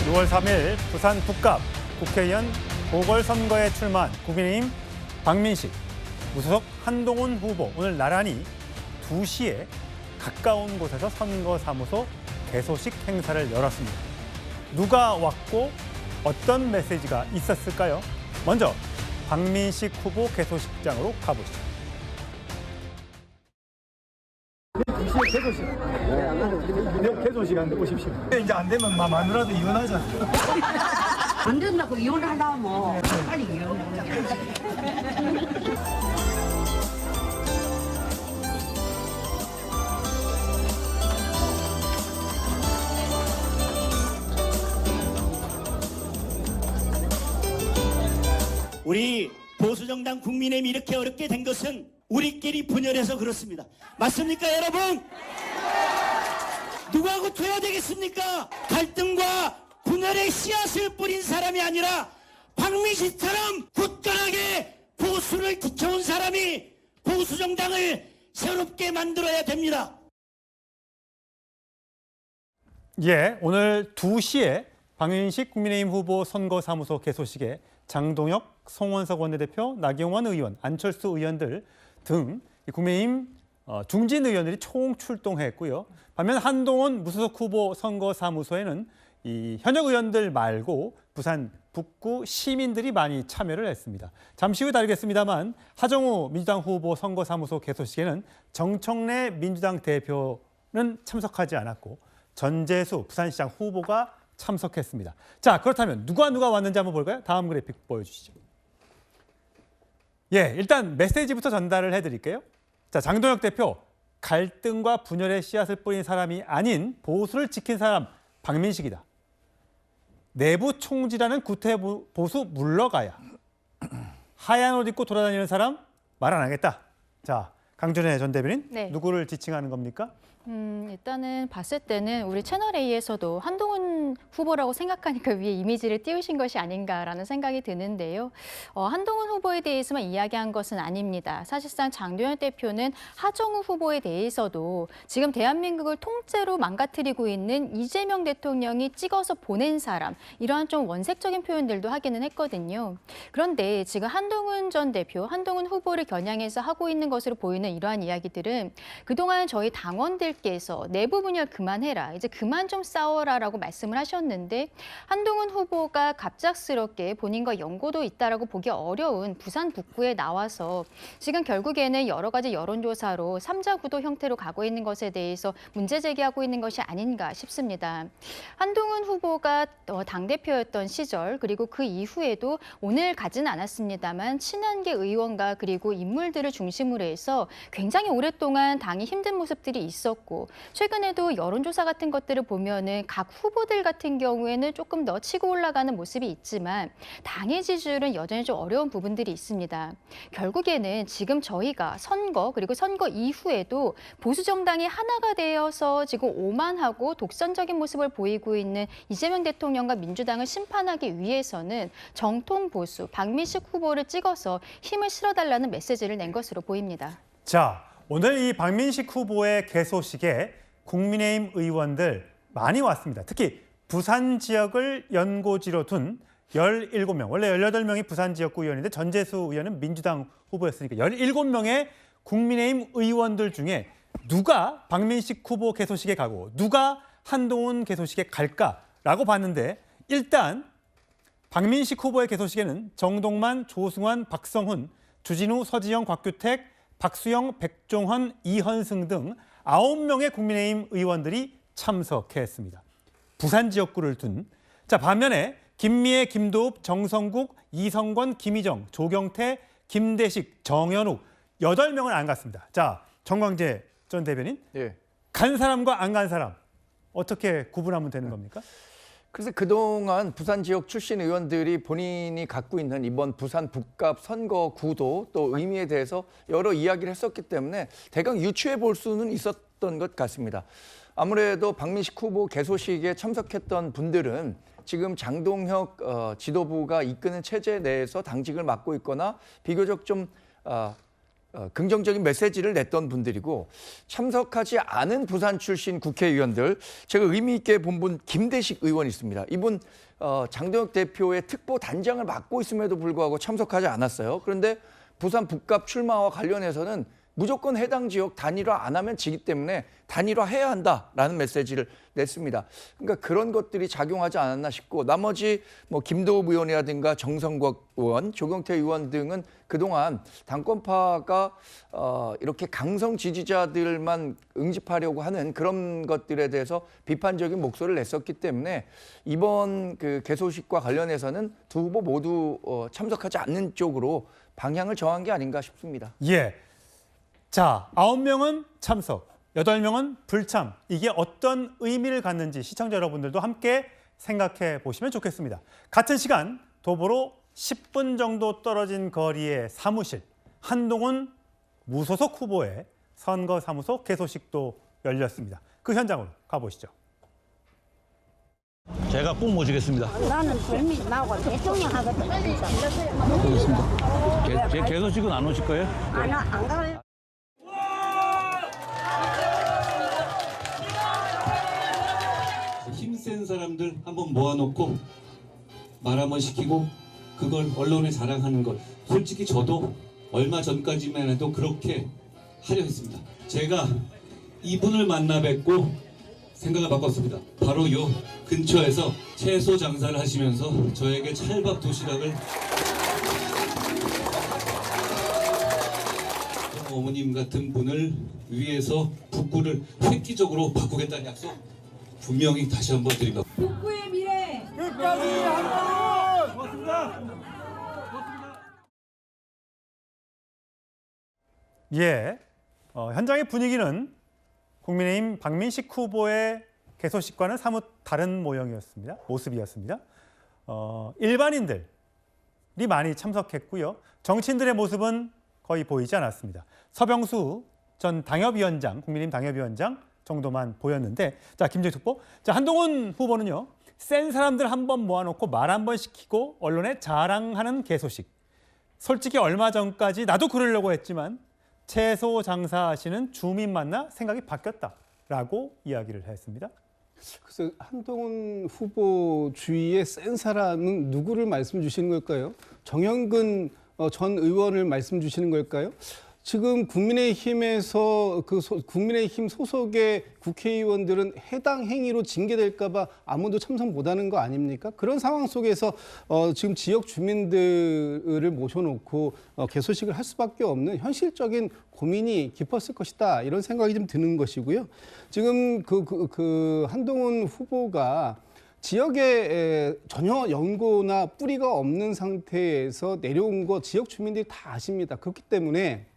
6월 3일 부산 북갑 국회의원 보궐선거에 출마한 국민의힘 박민식, 무소속 한동훈 후보 오늘 나란히 2시에 가까운 곳에서 선거사무소 개소식 행사를 열었습니다. 누가 왔고 어떤 메시지가 있었을까요? 먼저 박민식 후보 개소식장으로 가보시죠. 개소식 한데 오십시오. 이제 안 되면 마누라도 이혼하자. 안 된다고 이혼하려면 빨리 이혼해. 우리 보수정당 국민의힘이 이렇게 어렵게 된 것은 우리끼리 분열해서 그렇습니다. 맞습니까, 여러분? 누구하고 둬야 되겠습니까? 갈등과 분열의 씨앗을 뿌린 사람이 아니라 박민식처럼 굳건하게 보수를 지켜온 사람이 보수정당을 새롭게 만들어야 됩니다. 예, 오늘 2시에 박민식 국민의힘 후보 선거사무소 개소식에 장동혁, 송원석 원내대표, 나경원 의원, 안철수 의원들 등 국민의힘 중진 의원들이 총 출동했고요. 반면 한동훈 무소속 후보 선거사무소에는 이 현역 의원들 말고 부산 북구 시민들이 많이 참여를 했습니다. 잠시 후 다루겠습니다만 하정우 민주당 후보 선거사무소 개소식에는 정청래 민주당 대표는 참석하지 않았고 전재수 부산시장 후보가 참석했습니다. 자, 그렇다면 누가 왔는지 한번 볼까요? 다음 그래픽 보여주시죠. 예, 일단 메시지부터 전달을 해드릴게요. 자, 장동혁 대표, 갈등과 분열의 씨앗을 뿌린 사람이 아닌 보수를 지킨 사람 박민식이다. 내부 총질하는 구태 보수 물러가야. 하얀 옷 입고 돌아다니는 사람 말 안 하겠다. 자, 강준혜 전 대변인, 네. 누구를 지칭하는 겁니까? 일단은 봤을 때는 우리 채널A에서도 한동훈 후보라고 생각하니까 위에 이미지를 띄우신 것이 아닌가라는 생각이 드는데요. 한동훈 후보에 대해서만 이야기한 것은 아닙니다. 사실상 장동혁 대표는 하정우 후보에 대해서도 지금 대한민국을 통째로 망가뜨리고 있는 이재명 대통령이 찍어서 보낸 사람, 이러한 좀 원색적인 표현들도 하기는 했거든요. 그런데 지금 한동훈 전 대표, 한동훈 후보를 겨냥해서 하고 있는 것으로 보이는 이러한 이야기들은 그동안 저희 당원들 께서 내부 분열 그만해라, 이제 그만 좀 싸워라라고 말씀을 하셨는데 한동훈 후보가 갑작스럽게 본인과 연고도 있다라고 보기 어려운 부산 북구에 나와서 지금 결국에는 여러 가지 여론조사로 3자 구도 형태로 가고 있는 것에 대해서 문제 제기하고 있는 것이 아닌가 싶습니다. 한동훈 후보가 당대표였던 시절 그리고 그 이후에도 오늘 가진 않았습니다만 친한계 의원과 그리고 인물들을 중심으로 해서 굉장히 오랫동안 당이 힘든 모습들이 있었고 최근에도 여론조사 같은 것들을 보면은 각 후보들 같은 경우에는 조금 더 치고 올라가는 모습이 있지만 당의 지지율은 여전히 좀 어려운 부분들이 있습니다. 결국에는 지금 저희가 선거 그리고 선거 이후에도 보수 정당이 하나가 되어서 지금 오만하고 독선적인 모습을 보이고 있는 이재명 대통령과 민주당을 심판하기 위해서는 정통 보수 박민식 후보를 찍어서 힘을 실어달라는 메시지를 낸 것으로 보입니다. 자, 오늘 이 박민식 후보의 개소식에 국민의힘 의원들 많이 왔습니다. 특히 부산 지역을 연고지로 둔 17명, 원래 18명이 부산 지역구 의원인데 전재수 의원은 민주당 후보였으니까 17명의 국민의힘 의원들 중에 누가 박민식 후보 개소식에 가고 누가 한동훈 개소식에 갈까라고 봤는데 일단 박민식 후보의 개소식에는 정동만, 조승환, 박성훈, 주진우, 서지영, 곽규택, 박수영, 백종헌, 이현승 등 9명의 국민의힘 의원들이 참석했습니다. 부산 지역구를 둔. 자, 반면에 김미애, 김도읍, 정성국, 이성권, 김희정, 조경태, 김대식, 정현욱 8명은 안 갔습니다. 자, 정광재 전 대변인, 예. 간 사람과 안 간 사람 어떻게 구분하면 되는 겁니까? 그래서 그동안 부산 지역 출신 의원들이 본인이 갖고 있는 이번 부산 북갑 선거 구도 또 의미에 대해서 여러 이야기를 했었기 때문에 대강 유추해 볼 수는 있었던 것 같습니다. 아무래도 박민식 후보 개소식에 참석했던 분들은 지금 장동혁 지도부가 이끄는 체제 내에서 당직을 맡고 있거나 비교적 좀 긍정적인 메시지를 냈던 분들이고 참석하지 않은 부산 출신 국회의원들 제가 의미 있게 본 분 김대식 의원이 있습니다. 이분 장동혁 대표의 특보 단장을 맡고 있음에도 불구하고 참석하지 않았어요. 그런데 부산 북갑 출마와 관련해서는 무조건 해당 지역 단일화 안 하면 지기 때문에 단일화해야 한다라는 메시지를 냈습니다. 그러니까 그런 것들이 작용하지 않았나 싶고 나머지 뭐 김도읍 의원이라든가 정성국 의원, 조경태 의원 등은 그동안 당권파가 이렇게 강성 지지자들만 응집하려고 하는 그런 것들에 대해서 비판적인 목소리를 냈었기 때문에 이번 그 개소식과 관련해서는 두 후보 모두 참석하지 않는 쪽으로 방향을 정한 게 아닌가 싶습니다. 예. 자, 9명은 참석, 8명은 불참. 이게 어떤 의미를 갖는지 시청자 여러분들도 함께 생각해 보시면 좋겠습니다. 같은 시간 도보로 10분 정도 떨어진 거리의 사무실, 한동훈 무소속 후보의 선거사무소 개소식도 열렸습니다. 그 현장으로 가보시죠. 제가 꼭 모시겠습니다. 나는 별미 나고 대통령 하거든. 제 개소식은 안 오실 거예요? 안 가요. 힘센 사람들 한번 모아놓고 말 한번 시키고 그걸 언론에 자랑하는 것, 솔직히 저도 얼마 전까지만 해도 그렇게 하려 했습니다. 제가 이분을 만나 뵙고 생각을 바꿨습니다. 바로 요 근처에서 채소 장사를 하시면서 저에게 찰밥 도시락을 어머님 같은 분을 위해서 북구를 획기적으로 바꾸겠다는 약속 분명히 다시 한번 드립니다. 북구의 미래 끝까지 한동훈! 고맙습니다. 예, 현장의 분위기는 국민의힘 박민식 후보의 개소식과는 사뭇 다른 모형이었습니다. 모습이었습니다. 일반인들이 많이 참석했고요. 정치인들의 모습은 거의 보이지 않았습니다. 서병수 전 당협위원장, 국민의힘 당협위원장 정도만 보였는데, 자, 김재익 특보. 자, 한동훈 후보는요, 센 사람들 한번 모아놓고 말 한번 시키고 언론에 자랑하는 개소식. 솔직히 얼마 전까지 나도 그러려고 했지만 채소 장사하시는 주민 만나 생각이 바뀌었다라고 이야기를 했습니다. 그래서 한동훈 후보 주위에 센 사람은 누구를 말씀 주시는 걸까요? 정영근 전 의원을 말씀 주시는 걸까요? 지금 국민의힘에서 국민의힘 소속의 국회의원들은 해당 행위로 징계될까 봐 아무도 참석 못하는 거 아닙니까? 그런 상황 속에서 지금 지역 주민들을 모셔놓고 개소식을 할 수밖에 없는 현실적인 고민이 깊었을 것이다, 이런 생각이 좀 드는 것이고요. 지금 한동훈 후보가 지역에 전혀 연고나 뿌리가 없는 상태에서 내려온 거 지역 주민들이 다 아십니다. 그렇기 때문에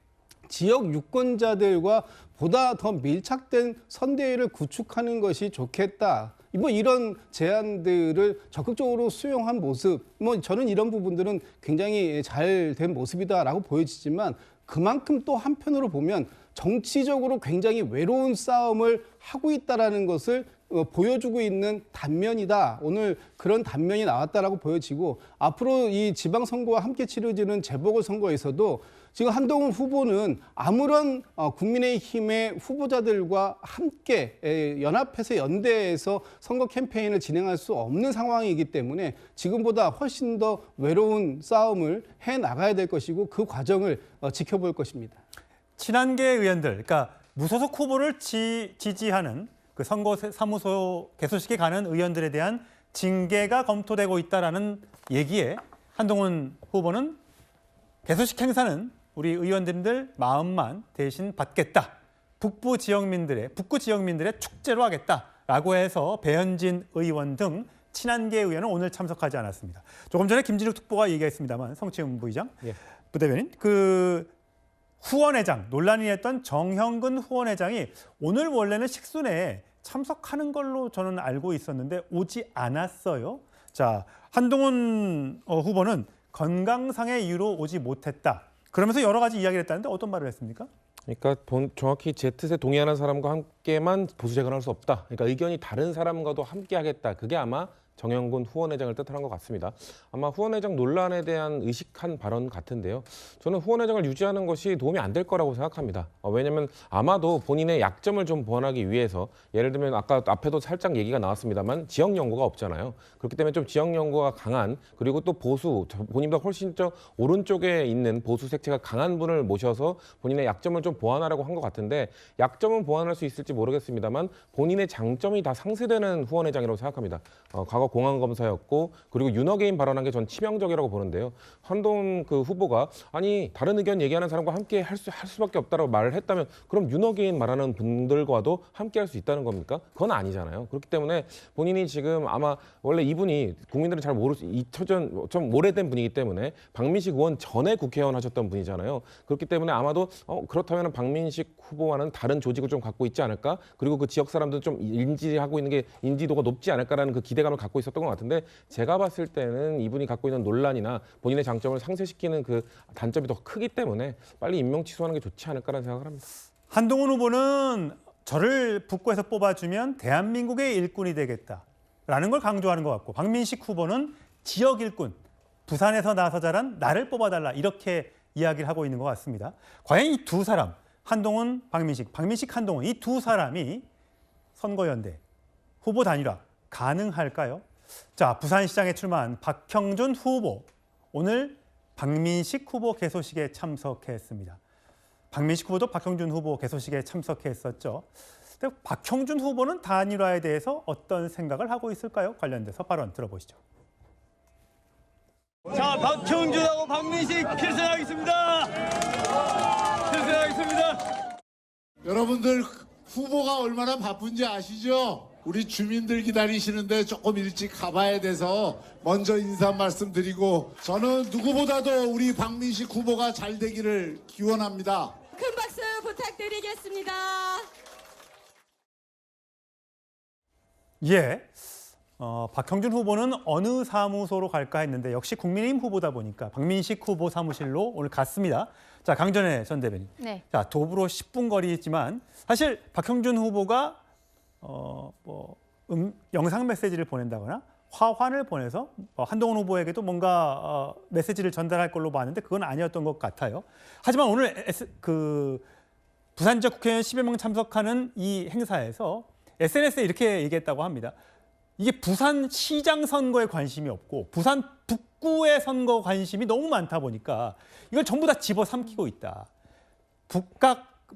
지역 유권자들과 보다 더 밀착된 선대위를 구축하는 것이 좋겠다. 뭐 이런 제안들을 적극적으로 수용한 모습, 뭐 저는 이런 부분들은 굉장히 잘 된 모습이다라고 보여지지만 그만큼 또 한편으로 보면 정치적으로 굉장히 외로운 싸움을 하고 있다라는 것을 보여주고 있는 단면이다. 오늘 그런 단면이 나왔다라고 보여지고, 앞으로 이 지방선거와 함께 치러지는 재보궐선거에서도 지금 한동훈 후보는 아무런 국민의힘의 후보자들과 함께 연합해서 연대해서 선거 캠페인을 진행할 수 없는 상황이기 때문에 지금보다 훨씬 더 외로운 싸움을 해나가야 될 것이고 그 과정을 지켜볼 것입니다. 친한계 의원들, 그러니까 무소속 후보를 지지하는 그 선거사무소 개소식에 가는 의원들에 대한 징계가 검토되고 있다라는 얘기에 한동훈 후보는 개소식 행사는 우리 의원님들 마음만 대신 받겠다. 북구 지역민들의 축제로 하겠다라고 해서 배현진 의원 등 친한계 의원은 오늘 참석하지 않았습니다. 조금 전에 김진욱 특보가 얘기했습니다만 성채훈 부의장, 부대변인, 그 후원회장, 논란이 됐던 정형근 후원회장이 오늘 원래는 식순에 참석하는 걸로 저는 알고 있었는데 오지 않았어요. 자, 한동훈 후보는 건강상의 이유로 오지 못했다. 그러면서 여러 가지 이야기를 했다는데 어떤 말을 했습니까? 그러니까 정확히 Z세 동의하는 사람과 함께만 보수 재건할 수 없다. 그러니까 의견이 다른 사람과도 함께 하겠다. 그게 아마 정영근 후원회장을 뜻하는 것 같습니다. 아마 후원회장 논란에 대한 의식한 발언 같은데요. 저는 후원회장을 유지하는 것이 도움이 안 될 거라고 생각합니다. 왜냐하면 아마도 본인의 약점을 좀 보완하기 위해서 예를 들면 아까 앞에도 살짝 얘기가 나왔습니다만 지역 연고가 없잖아요. 그렇기 때문에 좀 지역 연고가 강한 그리고 또 보수 본인보다 훨씬 더 오른쪽에 있는 보수 색채가 강한 분을 모셔서 본인의 약점을 좀 보완하려고 한 것 같은데 약점은 보완할 수 있을지 모르겠습니다만 본인의 장점이 다 상쇄되는 후원회장이라고 생각합니다. 과거 공안검사였고 그리고 윤어게인 발언한 게 전 치명적이라고 보는데요. 한동훈 그 후보가 아니 다른 의견 얘기하는 사람과 함께 할 수밖에 없다고 말을 했다면 그럼 윤어게인 말하는 분들과도 함께 할 수 있다는 겁니까? 그건 아니잖아요. 그렇기 때문에 본인이 지금 아마 원래 이분이 국민들은 잘 모를 수 잊혀진 좀 오래된 분이기 때문에 박민식 의원 전에 국회의원 하셨던 분이잖아요. 그렇기 때문에 아마도 그렇다면 박민식 후보와는 다른 조직을 좀 갖고 있지 않을까? 그리고 그 지역 사람들은 좀 인지하고 있는 게 인지도가 높지 않을까라는 그 기대감을 갖고 있었던 것 같은데 제가 봤을 때는 이분이 갖고 있는 논란이나 본인의 장점을 상쇄시키는 그 단점이 더 크기 때문에 빨리 임명 취소하는 게 좋지 않을까라는 생각을 합니다. 한동훈 후보는 저를 북구에서 뽑아주면 대한민국의 일꾼이 되겠다라는 걸 강조하는 것 같고 박민식 후보는 지역 일꾼, 부산에서 나서 자란 나를 뽑아달라 이렇게 이야기를 하고 있는 것 같습니다. 과연 이 두 사람, 한동훈, 박민식, 박민식, 한동훈 이 두 사람이 선거연대, 후보 단일화 가능할까요? 자, 부산시장에 출마한 박형준 후보, 오늘 박민식 후보 개소식에 참석했습니다. 박민식 후보도 박형준 후보 개소식에 참석했었죠. 근데 박형준 후보는 단일화에 대해서 어떤 생각을 하고 있을까요? 관련돼서 발언 들어보시죠. 자, 박형준하고 박민식 필승하겠습니다. 필승하겠습니다. 여러분들 후보가 얼마나 바쁜지 아시죠? 우리 주민들 기다리시는데 조금 일찍 가봐야 돼서 먼저 인사 말씀드리고 저는 누구보다도 우리 박민식 후보가 잘 되기를 기원합니다. 큰 박수 부탁드리겠습니다. 예, 박형준 후보는 어느 사무소로 갈까 했는데 역시 국민의힘 후보다 보니까 박민식 후보 사무실로 오늘 갔습니다. 자, 강전혜 전 대변인. 네. 자, 도보로 10분 거리지만 사실 박형준 후보가 영상 메시지를 보낸다거나 화환을 보내서 한동훈 후보에게도 뭔가 메시지를 전달할 걸로 봤는데 그건 아니었던 것 같아요. 하지만 오늘 부산 지역 국회의원 10여 명 참석하는 이 행사에서 SNS에 이렇게 얘기했다고 합니다. 이게 부산 시장 선거에 관심이 없고 부산 북구의 선거 관심이 너무 많다 보니까 이걸 전부 다 집어삼키고 있다.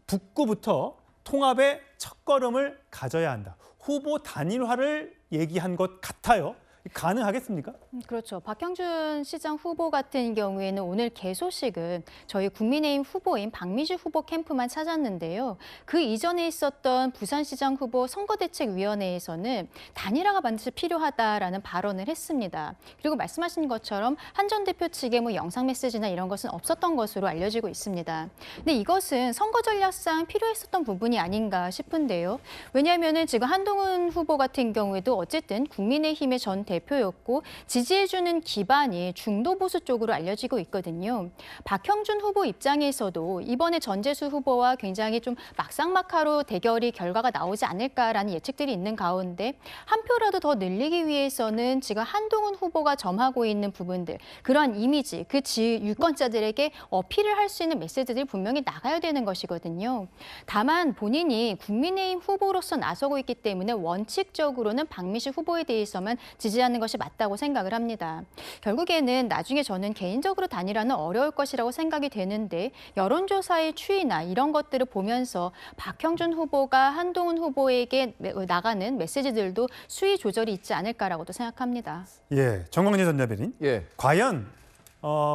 북구부터 통합의 첫걸음을 가져야 한다. 후보 단일화를 얘기한 것 같아요. 가능하겠습니까? 그렇죠. 박형준 시장 후보 같은 경우에는 오늘 개소식은 저희 국민의힘 후보인 박민식 후보 캠프만 찾았는데요. 그 이전에 있었던 부산시장 후보 선거대책위원회에서는 단일화가 반드시 필요하다라는 발언을 했습니다. 그리고 말씀하신 것처럼 한 전 대표 측의 영상 메시지나 이런 것은 없었던 것으로 알려지고 있습니다. 근데 이것은 선거 전략상 필요했었던 부분이 아닌가 싶은데요. 왜냐하면 지금 한동훈 후보 같은 경우에도 어쨌든 국민의힘의 전 대표였고 지지해주는 기반이 중도 보수 쪽으로 알려지고 있거든요. 박형준 후보 입장에서도 이번에 전재수 후보와 굉장히 좀 막상막하로 대결이 결과가 나오지 않을까라는 예측들이 있는 가운데 한 표라도 더 늘리기 위해서는 지금 한동훈 후보가 점하고 있는 부분들, 그러한 이미지, 그 유권자들에게 어필을 할 수 있는 메시지들이 분명히 나가야 되는 것이거든요. 다만 본인이 국민의힘 후보로서 나서고 있기 때문에 원칙적으로는 박민식 후보에 대해서만 지지하는 것이 맞다고 생각을 합니다. 결국에는 나중에 저는 개인적으로 단일화는 어려울 것이라고 생각이 되는데 여론조사의 추이나 이런 것들을 보면서 박형준 후보가 한동훈 후보에게 나가는 메시지들도 수위 조절이 있지 않을까라고도 생각합니다. 예, 정광재 전 대변인. 예. 과연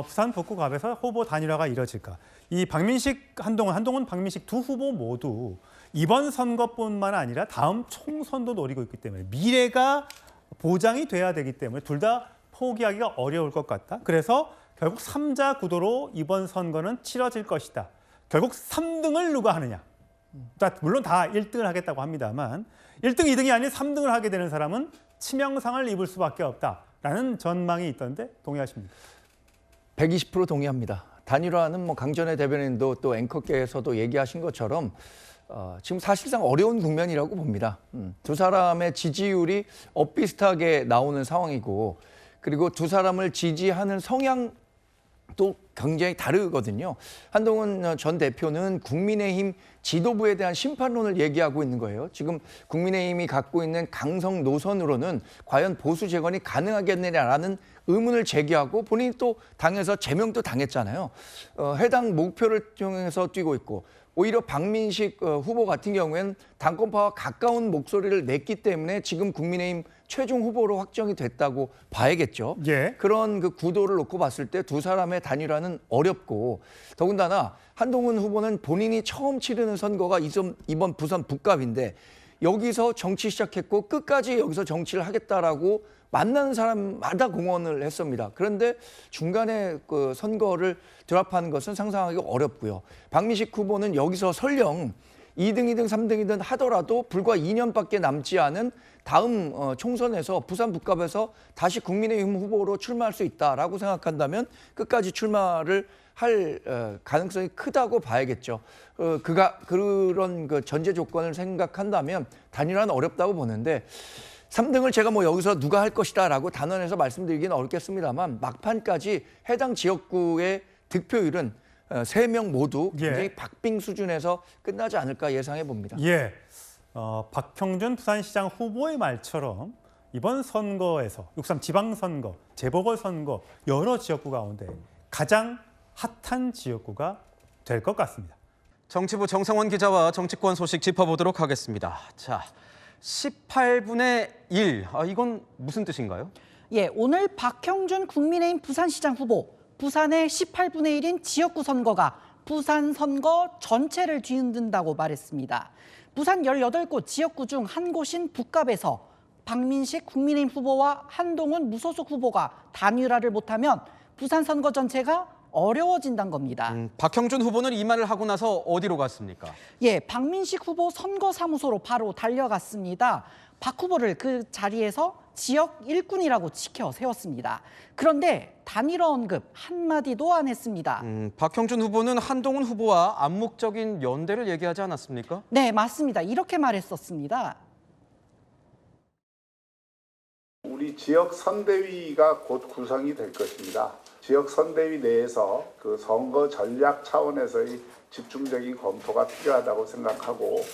부산 북구갑에서 후보 단일화가 이뤄질까? 이 박민식, 한동훈, 박민식 두 후보 모두 이번 선거뿐만 아니라 다음 총선도 노리고 있기 때문에 미래가 보장이 돼야 되기 때문에 둘 다 포기하기가 어려울 것 같다. 그래서 결국 3자 구도로 이번 선거는 치러질 것이다. 결국 3등을 누가 하느냐. 물론 다 1등을 하겠다고 합니다만 1등, 2등이 아닌 3등을 하게 되는 사람은 치명상을 입을 수밖에 없다라는 전망이 있던데 동의하십니까? 120% 동의합니다. 단일화는 강전혜 대변인도 또 앵커께서도 얘기하신 것처럼 지금 사실상 어려운 국면이라고 봅니다. 두 사람의 지지율이 엇비슷하게 나오는 상황이고 그리고 두 사람을 지지하는 성향도 굉장히 다르거든요. 한동훈 전 대표는 국민의힘 지도부에 대한 심판론을 얘기하고 있는 거예요. 지금 국민의힘이 갖고 있는 강성 노선으로는 과연 보수 재건이 가능하겠느냐라는 의문을 제기하고 본인이 또 당에서 제명도 당했잖아요. 해당 목표를 통해서 뛰고 있고 오히려 박민식 후보 같은 경우에는 당권파와 가까운 목소리를 냈기 때문에 지금 국민의힘 최종 후보로 확정이 됐다고 봐야겠죠. 예. 그런 그 구도를 놓고 봤을 때 두 사람의 단일화는 어렵고 더군다나 한동훈 후보는 본인이 처음 치르는 선거가 이번 부산 북갑인데 여기서 정치 시작했고 끝까지 여기서 정치를 하겠다라고 만나는 사람마다 공언을 했습니다. 그런데 중간에 그 선거를 드랍하는 것은 상상하기 어렵고요. 박민식 후보는 여기서 설령 2등이든 3등이든 하더라도 불과 2년밖에 남지 않은 다음 총선에서 부산 북갑에서 다시 국민의힘 후보로 출마할 수 있다라고 생각한다면 끝까지 출마를 할 가능성이 크다고 봐야겠죠. 그런 그 전제 조건을 생각한다면 단일화는 어렵다고 보는데 3등을 제가 뭐 여기서 누가 할 것이다라고 단언해서 말씀드리기는 어렵겠습니다만 막판까지 해당 지역구의 득표율은 3명 모두 굉장히 박빙 수준에서 끝나지 않을까 예상해 봅니다. 예, 박형준 부산시장 후보의 말처럼 이번 선거에서 6.3 지방선거, 재보궐선거 여러 지역구 가운데 가장 핫한 지역구가 될 것 같습니다. 정치부 정상원 기자와 정치권 소식 짚어보도록 하겠습니다. 자, 18분의 1. 이건 무슨 뜻인가요? 예, 오늘 박형준 국민의힘 부산시장 후보, 부산의 18분의 1인 지역구 선거가 부산 선거 전체를 뒤흔든다고 말했습니다. 부산 18곳 지역구 중 한 곳인 북갑에서 박민식 국민의힘 후보와 한동훈 무소속 후보가 단일화를 못하면 부산 선거 전체가 어려워진다는 겁니다. 박형준 후보는 이 말을 하고 나서 어디로 갔습니까? 예, 박민식 후보 선거사무소로 바로 달려갔습니다. 박 후보를 그 자리에서 지역 일꾼이라고 지켜 세웠습니다. 그런데 단일화 언급 한마디도 안 했습니다. 박형준 후보는 한동훈 후보와 암묵적인 연대를 얘기하지 않았습니까? 네, 맞습니다. 이렇게 말했었습니다. 우리 지역 선대위가 곧 구성이 될 것입니다. 지역 선대위 내에서 그 선거 전략 차원에서의 집중적인 검토가 필요하다고 생각하고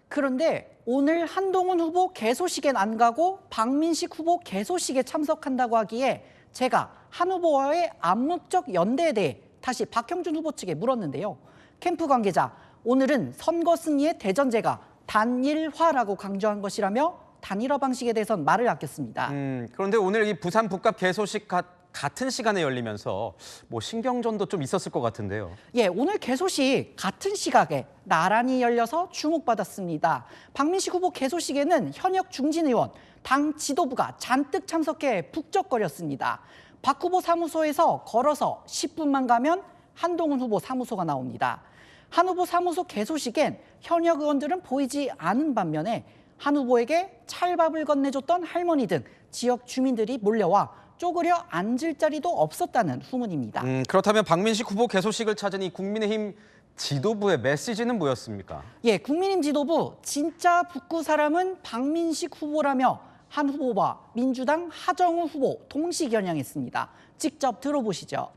그런데 오늘 한동훈 후보 개소식엔 안 가고 박민식 후보 개소식에 참석한다고 하기에 제가 한 후보와의 암묵적 연대에 대해 다시 박형준 후보 측에 물었는데요. 캠프 관계자, 오늘은 선거 승리의 대전제가 단일화라고 강조한 것이라며 단일화 방식에 대해서는 말을 아꼈습니다. 그런데 오늘 이 부산 북갑 개소식 같은 시간에 열리면서 뭐 신경전도 좀 있었을 것 같은데요. 예, 오늘 개소식 같은 시각에 나란히 열려서 주목받았습니다. 박민식 후보 개소식에는 현역 중진 의원, 당 지도부가 잔뜩 참석해 북적거렸습니다. 박 후보 사무소에서 걸어서 10분만 가면 한동훈 후보 사무소가 나옵니다. 한 후보 사무소 개소식엔 현역 의원들은 보이지 않은 반면에 한 후보에게 찰밥을 건네줬던 할머니 등 지역 주민들이 몰려와 쪼그려 앉을 자리도 없었다는 후문입니다. 그렇다면 박민식 후보 개소식을 찾은 이 국민의힘 지도부의 메시지는 뭐였습니까? 예, 국민의힘 지도부 진짜 북구 사람은 박민식 후보라며 한 후보와 민주당 하정우 후보 동시 겨냥했습니다. 직접 들어보시죠.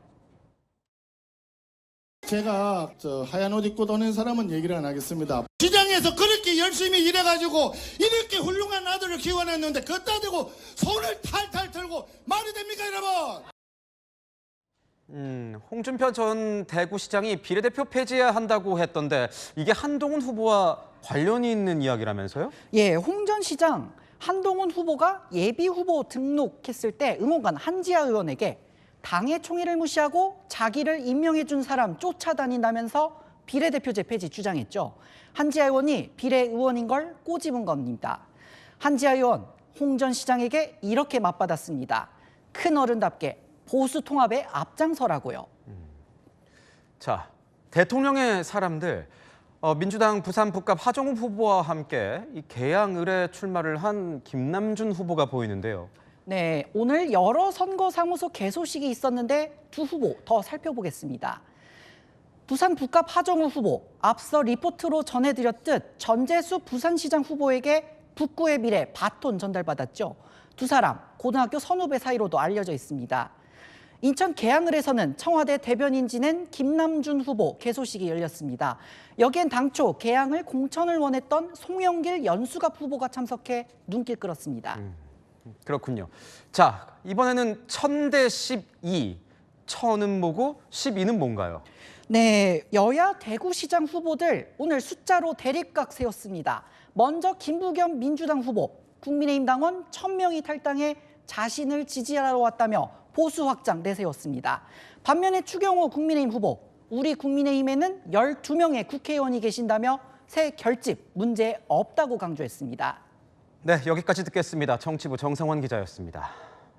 제가 하얀 옷 입고 도는 사람은 얘기를 안 하겠습니다. 시장에서 그렇게 열심히 일해가지고 이렇게 훌륭한 아들을 키워냈는데 걷다 대고 손을 탈탈 털고 말이 됩니까 여러분? 홍준표 전 대구시장이 비례대표 폐지해야 한다고 했던데 이게 한동훈 후보와 관련이 있는 이야기라면서요? 예, 홍 전 시장 한동훈 후보가 예비 후보 등록했을 때 응원관 한지아 의원에게 당의 총의를 무시하고 자기를 임명해 준 사람 쫓아다닌다면서 비례대표제 폐지 주장했죠. 한지아 의원이 비례의원인 걸 꼬집은 겁니다. 한지아 의원, 홍 전 시장에게 이렇게 맞받았습니다. 큰 어른답게 보수 통합에 앞장서라고요. 자, 대통령의 사람들, 민주당 부산 북갑 하정우 후보와 함께 이 개항 을에 출마를 한 김남준 후보가 보이는데요. 네, 오늘 여러 선거사무소 개소식이 있었는데 두 후보 더 살펴보겠습니다. 부산 북갑 하정우 후보, 앞서 리포트로 전해드렸듯 전재수 부산시장 후보에게 북구의 미래 바톤 전달받았죠. 두 사람 고등학교 선후배 사이로도 알려져 있습니다. 인천 계양을에서는 청와대 대변인 지낸 김남준 후보 개소식이 열렸습니다. 여기엔 당초 계양을 공천을 원했던 송영길 연수갑 후보가 참석해 눈길 끌었습니다. 그렇군요. 자, 이번에는 1000대 12. 1000은 뭐고 12는 뭔가요? 네, 여야 대구시장 후보들 오늘 숫자로 대립각 세웠습니다. 먼저 김부겸 민주당 후보, 국민의힘 당원 1000명이 탈당해 자신을 지지하러 왔다며 보수 확장 내세웠습니다. 반면에 추경호 국민의힘 후보, 우리 국민의힘에는 12명의 국회의원이 계신다며 새 결집 문제 없다고 강조했습니다. 네, 여기까지 듣겠습니다. 정치부 정상원 기자였습니다.